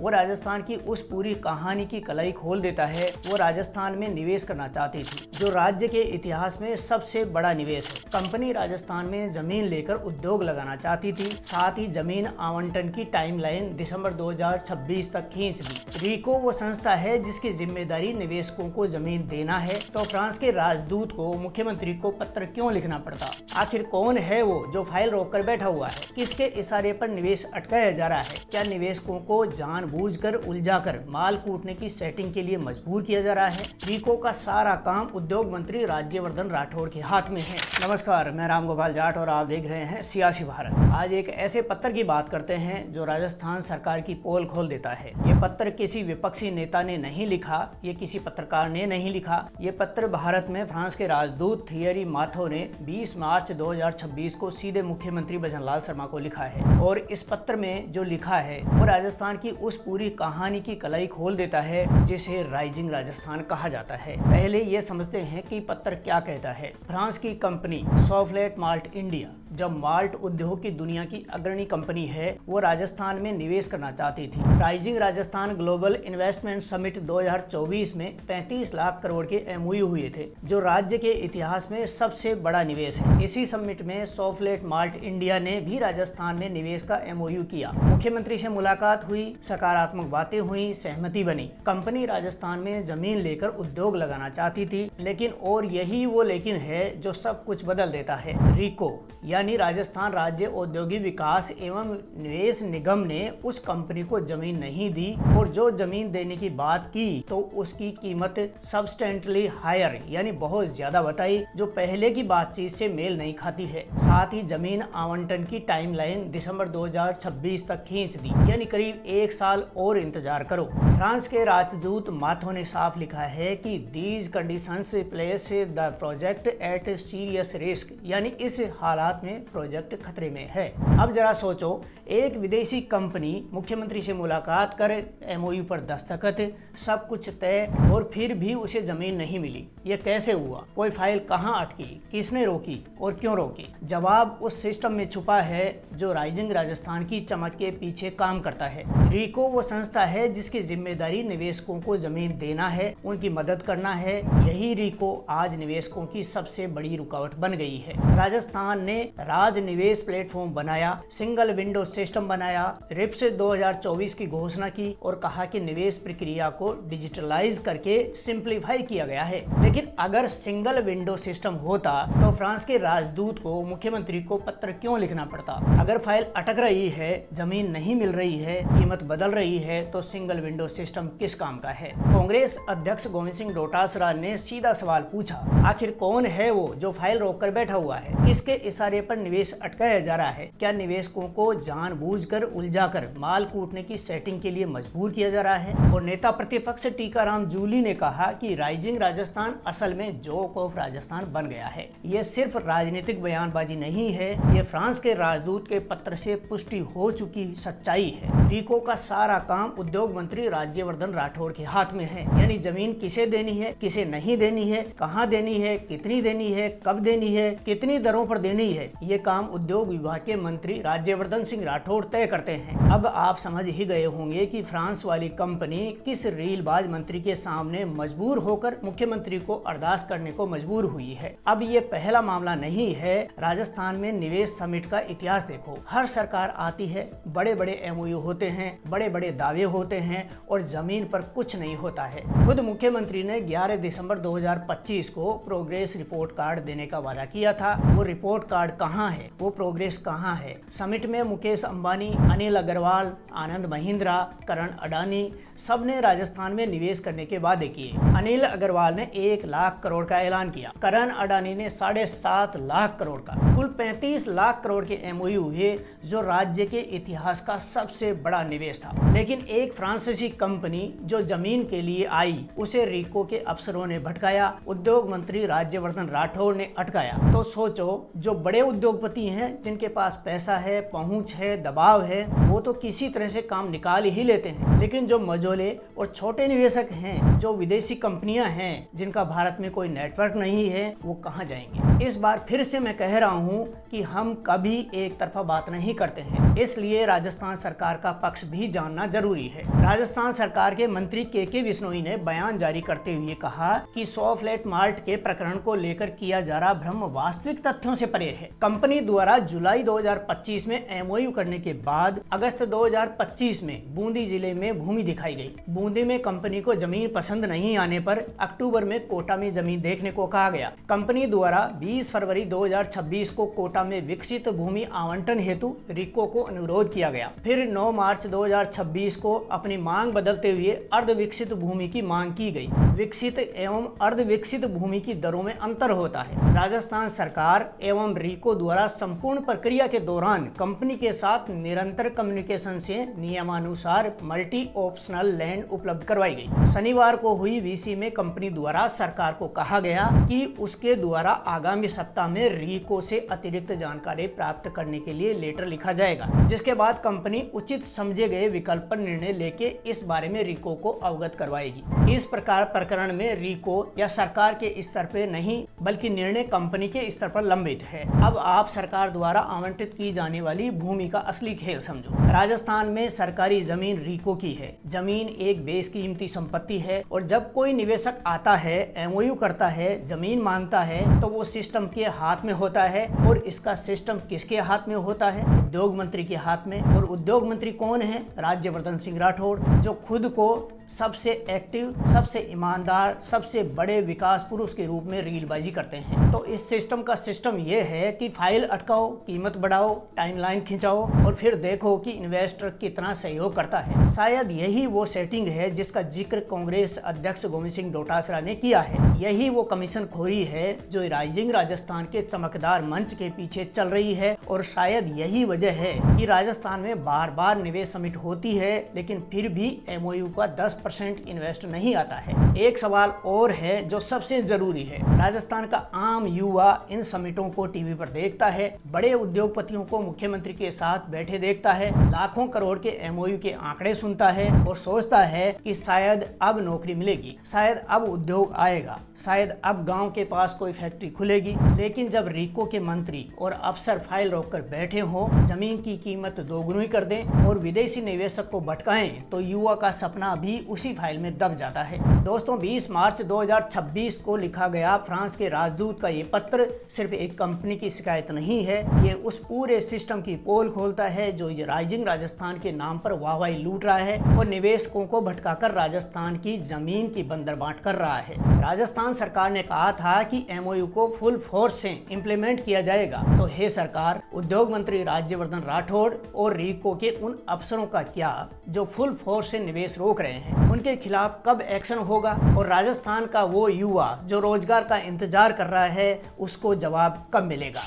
वो राजस्थान की उस पूरी कहानी की कलाई खोल देता है। वो राजस्थान में निवेश करना चाहती थी, जो राज्य के इतिहास में सबसे बड़ा निवेश है। कंपनी राजस्थान में जमीन लेकर उद्योग लगाना चाहती थी, साथ ही जमीन आवंटन की टाइमलाइन दिसंबर 2026 तक खींच दी। रिको वो संस्था है जिसकी जिम्मेदारी निवेशकों को जमीन देना है। तो फ्रांस के राजदूत को मुख्यमंत्री को पत्र क्यों लिखना पड़ता? आखिर कौन है वो जो फाइल रोककर बैठा हुआ है? किसके इशारे पर निवेश अटकाया जा रहा है? क्या निवेशकों को जानबूझकर उलझाकर माल कूटने की सेटिंग के लिए मजबूर किया जा रहा है? रिको का सारा काम उद्योग मंत्री राज्यवर्धन राठौड़ के हाथ में है। नमस्कार, मैं रामगोपाल जाट और आप देख रहे हैं सियासी भारत। आज एक ऐसे पत्र की बात करते हैं जो राजस्थान सरकार की पोल खोल देता है। ये पत्र किसी विपक्षी नेता ने नहीं लिखा, ये किसी पत्रकार ने नहीं लिखा। ये पत्र भारत में फ्रांस के राजदूत थियरी माथो ने 20 मार्च 2026 को सीधे मुख्यमंत्री भजनलाल शर्मा को लिखा है। और इस पत्र में जो लिखा है वो राजस्थान की उस पूरी कहानी की कलाई खोल देता है जिसे राइजिंग राजस्थान कहा जाता है। पहले ये समझते हैं कि पत्र क्या कहता है। फ्रांस की कंपनी सॉफ्टलेट माल्ट इंडिया, जो माल्ट उद्योग की दुनिया की अग्रणी कंपनी है, वो राजस्थान में निवेश करना चाहती थी। Rising Rajasthan global investment summit 2024 में 35 लाख करोड़ के एमओयू हुए थे, जो राज्य के इतिहास में सबसे बड़ा निवेश है। इसी समिट में सॉफ्टलेट माल्ट इंडिया ने भी राजस्थान में निवेश का एमओयू किया। मुख्यमंत्री से मुलाकात हुई, सकारात्मक बातें हुई, सहमति बनी। कंपनी राजस्थान में जमीन लेकर उद्योग लगाना चाहती थी, लेकिन और यही वो लेकिन है जो सब कुछ बदल देता है। रिको यानी राजस्थान राज्य औद्योगिक विकास एवं निवेश निगम ने उस कंपनी को जमीन नहीं दी, और जो जमीन देने की बात की तो उसकी कीमत सब्सटेंटली हायर यानी बहुत ज्यादा बताई, जो पहले की बातचीत से मेल नहीं खाती है। साथ ही जमीन आवंटन की टाइमलाइन दिसंबर 2026 तक खींच दी, यानी करीब 1 साल और इंतजार करो। फ्रांस के राजदूत माथो ने साफ लिखा है कि these conditions place the project at serious risk, यानी इस हालात में प्रोजेक्ट खतरे में है। अब जरा सोचो, एक विदेशी कंपनी मुख्यमंत्री से मुलाकात कर एमओयू पर दस्तखत, सब कुछ तय, और फिर भी उसे जमीन नहीं मिली। ये कैसे हुआ? कोई फाइल कहाँ अटकी? किसने रोकी और क्यों रोकी? जवाब उस सिस्टम में छुपा है जो राइजिंग राजस्थान की चमक के पीछे काम करता है। रिको वो संस्था है जिसकी जिम्मेदारी निवेशकों को जमीन देना है, उनकी मदद करना है। यही रिको आज निवेशकों की सबसे बड़ी रुकावट बन गई है। राजस्थान ने राज निवेश प्लेटफॉर्म बनाया, सिंगल विंडो सिस्टम बनाया, रिप्स 2024 की घोषणा की और कहा कि निवेश प्रक्रिया को डिजिटलाइज करके सिंप्लीफाई किया गया है। लेकिन अगर सिंगल विंडो सिस्टम होता तो फ्रांस के राजदूत को मुख्यमंत्री को पत्र क्यों लिखना पड़ता? अगर फाइल अटक रही है, जमीन नहीं मिल रही है, कीमत बदल रही है, तो सिंगल विंडो सिस्टम किस काम का है? कांग्रेस अध्यक्ष गोविंद सिंह डोटासरा ने सीधा सवाल पूछा, आखिर कौन है वो जो फाइल रोककर बैठा हुआ है? किसके इशारे पर निवेश अटकाया जा रहा है? क्या निवेशकों को जानबूझकर उलझाकर माल कूटने की सेटिंग के लिए मजबूर किया जा रहा है? और नेता प्रतिपक्ष टीकाराम जूली ने कहा कि राइजिंग राजस्थान असल में जोक ऑफ राजस्थान बन गया है। ये सिर्फ राजनीतिक बयानबाजी नहीं है, ये फ्रांस के राजदूत के पत्र से पुष्टि हो चुकी सच्चाई है। रिको का सारा काम उद्योग मंत्री राज्यवर्धन राठौड़ के हाथ में है, यानी जमीन किसे देनी है, किसे नहीं देनी है, कहाँ देनी है, कितनी देनी है, कब देनी है, कितनी दरों पर देनी है, ये काम उद्योग विभाग के मंत्री राज्यवर्धन सिंह राठौड़ तय करते हैं। अब आप समझ ही गए होंगे कि फ्रांस वाली कंपनी किस रीलबाज मंत्री के सामने मजबूर होकर मुख्यमंत्री को अरदास करने को मजबूर हुई है। अब ये पहला मामला नहीं है। राजस्थान में निवेश समिट का इतिहास देखो, हर सरकार आती है, बड़े बड़े एमओयू होते हैं, बड़े बड़े दावे होते हैं और जमीन पर कुछ नहीं होता है। खुद मुख्यमंत्री ने 11 दिसंबर 2025 को प्रोग्रेस रिपोर्ट कार्ड देने का वादा किया था। वो रिपोर्ट कार्ड कहाँ है? वो प्रोग्रेस कहाँ है? समिट में मुकेश अंबानी, अनिल अग्रवाल, आनंद महिंद्रा, करण अडानी सबने राजस्थान में निवेश करने के वादे किए। अनिल अग्रवाल ने 1 लाख करोड़ का ऐलान किया, करण अडानी ने 7.5 लाख करोड़ का, कुल 35 लाख करोड़ के एमओयू हुए, जो राज्य के इतिहास का सबसे बड़ा निवेश था। लेकिन एक फ्रांसीसी कंपनी जो जमीन के लिए आई, उसे रिको के अफसरों ने भटकाया, उद्योग मंत्री राज्यवर्धन राठौड़ ने अटकाया। तो सोचो, जो बड़े उद्योगपति हैं जिनके पास पैसा है, पहुंच है, दबाव है, वो तो किसी तरह से काम निकाल ही लेते हैं। लेकिन जो मझोले और छोटे निवेशक हैं, जो विदेशी कंपनियां हैं जिनका भारत में कोई नेटवर्क नहीं है, वो कहां जाएंगे। इस बार फिर से मैं कह रहा हूं कि हम कभी एक तरफा बात नहीं करते हैं, इसलिए राजस्थान सरकार का पक्ष भी जानना जरूरी है। राजस्थान सरकार के मंत्री के विश्नोई ने बयान जारी करते हुए कहा कि सॉफ्टलेट मार्ट के प्रकरण को लेकर किया जा रहा भ्रम वास्तविक तथ्यों से परे है। कंपनी द्वारा जुलाई 2025 में एमओयू करने के बाद अगस्त 2025 में बूंदी जिले में भूमि दिखाई गई। बूंदी में कंपनी को जमीन पसंद नहीं आने पर अक्टूबर में कोटा में जमीन देखने को कहा गया। कंपनी द्वारा 20 फरवरी 2026 को कोटा में विकसित भूमि आवंटन हेतु रिको को अनुरोध किया गया। फिर 9 मार्च 2026 को अपनी मांग बदलते हुए अर्ध विकसित भूमि की मांग की गई। विकसित एवं अर्ध विकसित भूमि की दरों में अंतर होता है। राजस्थान सरकार एवं रिको द्वारा संपूर्ण प्रक्रिया के दौरान कंपनी के साथ निरंतर कम्युनिकेशन से नियमानुसार मल्टी ऑप्शनल लैंड उपलब्ध करवाई गई। शनिवार को हुई वीसी में कंपनी द्वारा सरकार को कहा गया कि उसके द्वारा आगामी सप्ताह में रिको से अतिरिक्त जानकारी प्राप्त करने के लिए लेटर लिखा जाएगा, जिसके बाद कंपनी उचित समझे गए विकल्प पर निर्णय लेके इस बारे में रिको को अवगत करवाएगी। इस प्रकार प्रकरण में रिको या सरकार के स्तर पर नहीं बल्कि निर्णय कंपनी के स्तर पर लंबित है। अब आप सरकार द्वारा आवंटित की जाने वाली भूमि का असली खेल समझो। राजस्थान में सरकारी जमीन रिको की है। जमीन एक बेशकीमती संपत्ति है और जब कोई निवेशक आता है, एमओयू करता है, जमीन मांगता है, तो वो सिस्टम के हाथ में होता है। और इसका सिस्टम किसके हाथ में होता है? उद्योग मंत्री के हाथ में। और उद्योग मंत्री कौन है? राज्यवर्धन सिंह राठौड़, जो खुद को सबसे एक्टिव, सबसे ईमानदार, सबसे बड़े विकास पुरुष के रूप में रीलबाजी करते हैं। तो इस सिस्टम का सिस्टम ये है कि फाइल अटकाओ, कीमत बढ़ाओ, टाइमलाइन खिंचाओ और फिर देखो कि इन्वेस्टर कितना सहयोग करता है। शायद यही वो सेटिंग है जिसका जिक्र कांग्रेस अध्यक्ष गोविंद सिंह डोटासरा ने किया है। यही वो कमीशन खोरी है जो राइजिंग राजस्थान के चमकदार मंच के पीछे चल रही है। और शायद यही वजह है कि राजस्थान में बार बार निवेश समिट होती है लेकिन फिर भी एमओयू का 10% इन्वेस्ट नहीं आता है। एक सवाल और है जो सबसे जरूरी है। राजस्थान का आम युवा इन समिटों को टीवी पर देखता है, बड़े उद्योगपतियों को मुख्यमंत्री के साथ बैठे देखता है, लाखों करोड़ के एमओयू के आंकड़े सुनता है और सोचता है कि शायद अब नौकरी मिलेगी, शायद अब उद्योग आएगा, शायद अब गांव के पास कोई फैक्ट्री खुलेगी। लेकिन जब रिको के मंत्री और अफसर फाइल रोककर बैठे हो, जमीन की कीमत दोगुनी कर दें और विदेशी निवेशक को भटकाएं, तो युवा का सपना भी उसी फाइल में दब जाता है। दोस्तों, 20 मार्च 2026 को लिखा गया फ्रांस के राजदूत का ये पत्र सिर्फ एक कंपनी की शिकायत नहीं है, ये उस पूरे सिस्टम की पोल खोलता है जो ये राइजिंग राजस्थान के नाम पर वाहवाही लूट रहा है और निवेशकों को भटकाकर राजस्थान की जमीन की बंदरबांट कर रहा है। राजस्थान सरकार ने कहा था कि एमओयू को फुल फोर्स से इम्प्लीमेंट किया जाएगा। तो हे सरकार, उद्योग मंत्री राज्यवर्धन राठौड़ और रिको के उन अफसरों का क्या जो फुल फोर्स से निवेश रोक रहे हैं, उनके खिलाफ कब एक्शन होगा? और राजस्थान का वो युवा जो रोजगार का इंतजार कर रहा है, उसको जवाब कब मिलेगा?